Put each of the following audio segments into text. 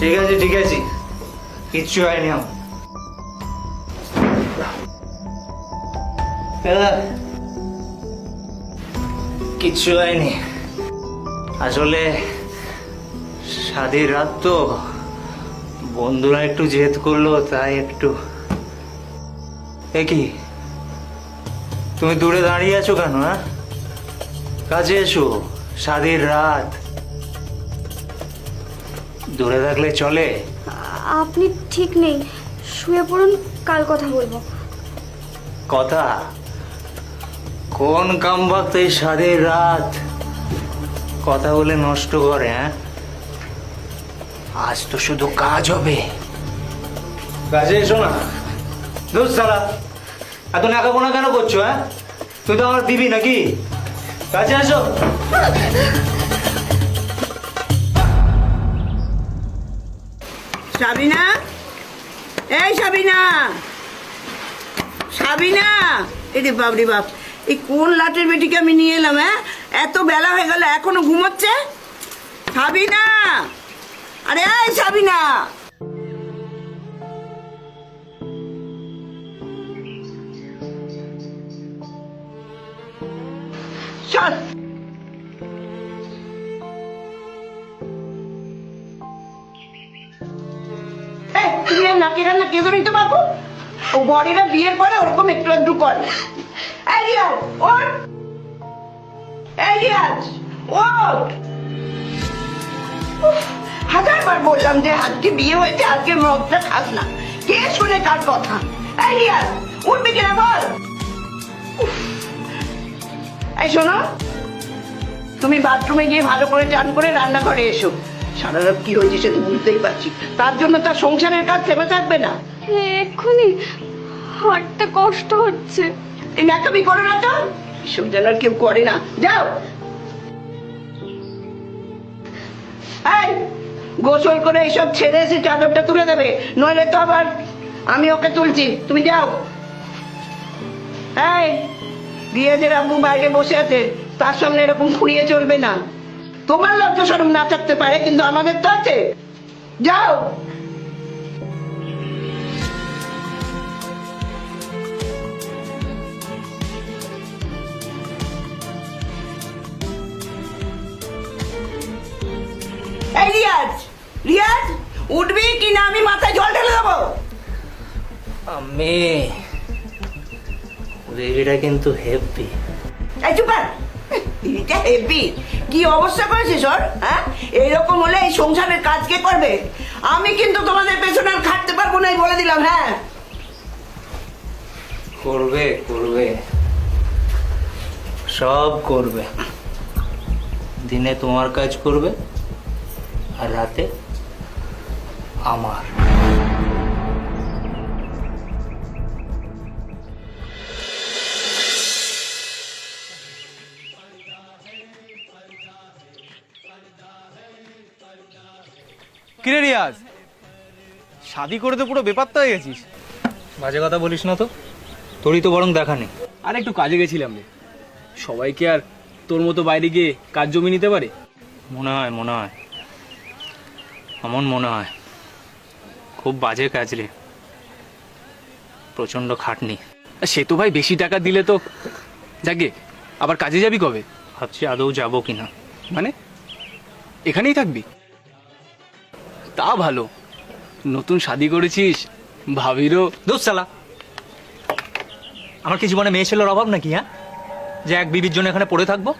ঠিক আছে, কিচ্ছু হয়নি আমার। কিচ্ছু হয়নি, আসলে স্বাধীর রাত তো, বন্ধুরা একটু জেদ করলো তাই একটু। কি তুমি দূরে দাঁড়িয়ে আছো কেন? হ্যাঁ, কাছে এসো, স্বাধীর রাত। দূরে থাকলে চলে? আপনি ঠিক নেই, শুয়ে পড়ুন, কাল কথা বলবো। কথা? কোন কামবাক এই স্বাধীর রাত কথা বলে নষ্ট করে? হ্যাঁ, আজ তো শুধু কাজ হবে। কাজে এসো না। দোষ সালা, এত নাকাবোনা কেন করছো? হ্যাঁ, তুই তো আমার দিবি নাকি? কাজে এসো। সাবিনা, এই সাবিনা, সাবিনা, এরে বাপ রে বাপ, এই কোন লাটের বেটিকে আমি নিয়ে এলাম? হ্যাঁ, এত বেলা হয়ে গেল এখনো ঘুমোচ্ছে। সাবিনা, আরে এই সাবিনা, চল। তুমি আর নাকে রান্না কে ধরে নিতে পারবো? ও বড়িরা বিয়ের পরে ওরকম একটু একটু করে। এই রিয়াজ, ওঠ। এই রিয়াজ, ওঠ। হাজারবার বললাম যে আজকে বিয়ে হয়েছে, আজকে মদটা খাস না। কে শুনে কার কথা? এই রিয়াজ, উঠবি কিনা বল। এই শোনো, তুমি বাথরুমে গিয়ে ভালো করে চান করে রান্না করে এসো। সারা রাত কি হয়েছে সে তো বুঝতেই পারছি, তার জন্য তার সংসারের কাজ থেমে থাকবে না। এক্ষুনি হাঁটতে কষ্ট হচ্ছে। এই ন্যাকামি করো না তো, এসব যেন আর কেউ করে না। যাও, এই গোসল করে এইসব ছেড়ে এসে চাদরটা তুলে দেবে, নইলে তো আবার আমি ওকে তুলছি। তুমি যাও। এই রিয়াজের আব্বু বাইরে বসে আছে, তার সামনে এরকম ফুরিয়ে চলবে না। তোমার লজ্জা শরম না থাকতে পারে, কিন্তু আমাদের তো আছে। যাও। এই রিয়াজ, রিয়াজ, উঠবি কি না আমি মাথায় জল ঢেলে দেবো? আমি বেবিটা কিন্তু হেভি। এই চুপ কর, এটা হেভি কি অবস্থা করেছিস ওর? হ্যাঁ, এইরকম হলে এই সংসারের কাজ কে করবে? আমি কিন্তু তোমাদের পেছনে আর খাটতে পারবো না, বলে দিলাম। হ্যাঁ, করবে করবে, সব করবে। দিনে তোমার কাজ করবে আর রাতে আমার। কিরে রিয়াজ, শাদি করে তো পুরো বেপাত্তা হয়ে গেছিস। বাজে কথা বলিস না তো, তোরই তো বরং দেখা নেই। আর একটু কাজে গেছিলাম রে। সবাইকে আর তোর মতো বাইরে গিয়ে কাজ জমি নিতে পারে? মনে হয় এমন মনে হয়। খুব বাজে কাজ রে, প্রচন্ড খাটনি। সে তো ভাই বেশি টাকা দিলে তো যাকে, আবার কাজে যাবি কবে? ভাবছি আদৌ যাবো কিনা। মানে এখানেই থাকবি? তা ভালো, নতুন শাদি করেছিস, ভাবিরও। দোষ সালা, আমার কি জীবনে মেয়ে ছেলের অভাব নাকি? হ্যাঁ, যে এক বিবির জন্য এখানে পড়ে থাকবো?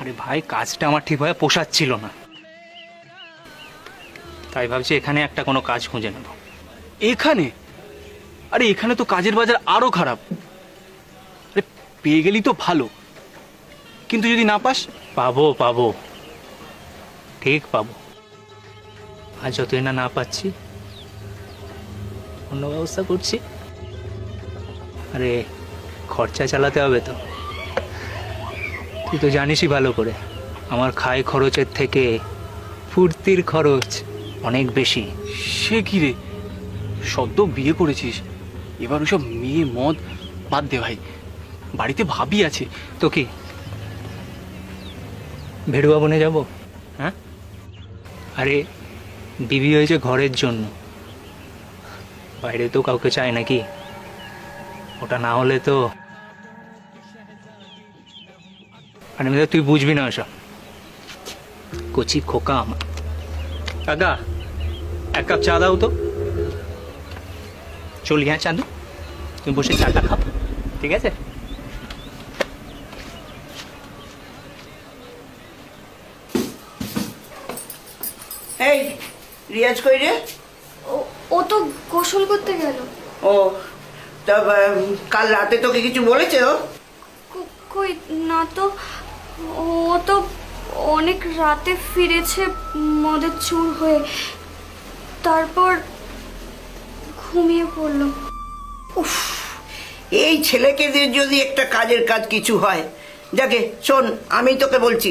আরে ভাই, কাজটা আমার ঠিকভাবে পোষাচ্ছিল না, তাই ভাবছি এখানে একটা কোনো কাজ খুঁজে নেব। এখানে? আরে এখানে তো কাজের বাজার আরো খারাপ। আরে পেয়ে গেলি তো ভালো, কিন্তু যদি না পাস? পাবো, ঠিক পাবো। আর যতই না পাচ্ছি, অন্য ব্যবস্থা করছি। আরে খরচা চালাতে হবে তো, তুই তো জানিসই ভালো করে, আমার খাই খরচের থেকে ফুর্তির খরচ অনেক বেশি। সে কি রে, সদ্য বিয়ে করেছিস, এবার ওসব মেয়ে মদ বাদ দে ভাই, বাড়িতে ভাবি আছে। তো কি ভেড়ুয়া বনে যাব? হ্যাঁ, আরে বিবি হয়েছে ঘরের জন্য, বাইরে তো কাউকে চায় নাকি? ওটা না হলে তো মানে তুই বুঝবি না ওসব। কচি খোকা আমার। কাকা, এক কাপ চা দাও তো। চলি হ্যাঁ চাঁদু, তুমি বসে চাটা খাও, ঠিক আছে? এই রিয়াজ কই রে? ও তো গোসল করতে গেল। ও তা কাল রাতে তোকে কিছু বলেছে ও? কই না তো, ও তো অনেক রাতে ফিরেছে মদের চুর হয়ে, তারপর ঘুমিয়ে পড়ল। উফ, এই ছেলেকে দিয়ে যদি একটা কাজের কাজ কিছু হয়। যাকে শোন, আমি তোকে বলছি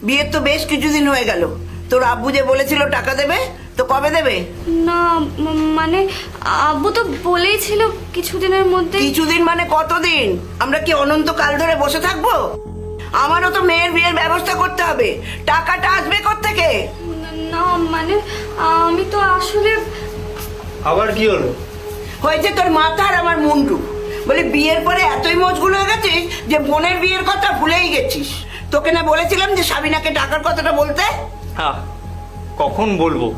বিয়ের তো বেশ কিছুদিন হয়ে গেল। তোর আব্বু যে বলেছিল টাকা দেবে, তো কবে দেবে? না মানে আব্বু তো বলেই ছিল কিছুদিনের মধ্যে। কিছুদিন মানে কতদিন? আমরা কি অনন্তকাল ধরে বসে থাকবো? আমারও তো মেয়ের বিয়ের ব্যবস্থা করতে হবে। টাকাটা আসবে কোত্থেকে? না মানে আমি তো আসলে আবার কি হলো? হয়েছে তোর মাথা আর আমার মুন্ডু। বলে বিয়ের পরে এতই মজগুল হয়ে গেছিস যে বোনের বিয়ের কথা ভুলেই গেছিস। তোকে না বলেছিলাম যে সাবিনাকে টাকার কথাটা বলতে? হ্যাঁ, কখন বলবো?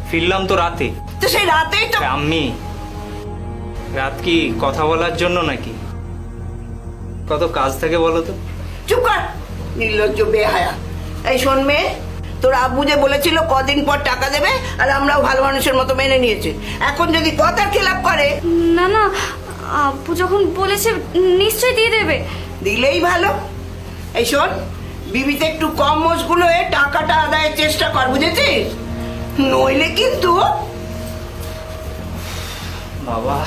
ফিরলাম তো রাতে। তো সেই রাতেই তো। আম্মি, রাত কি কথা বলার জন্য নাকি? কত কাজ থাকে বলো তো। চুপ কর, নির্লজ্জ বেহায়া। এই শোন মেয়ে, তোর আব্বু যে বলেছিল কদিন পর টাকা দেবে, আর আমরাও ভালো মানুষের মতো মেনে নিয়েছে। এখন যদি কথার খেলাপ করে। না না, আব্বু যখন বলেছে নিশ্চয়ই দিয়ে দেবে। দিলেই ভালো। এই শোন, বিবিতে একটু কম মশগুল হয়ে টাকাটা আদায়ের চেষ্টা কর, বুঝেছিস? নইলে কিন্তু বাবা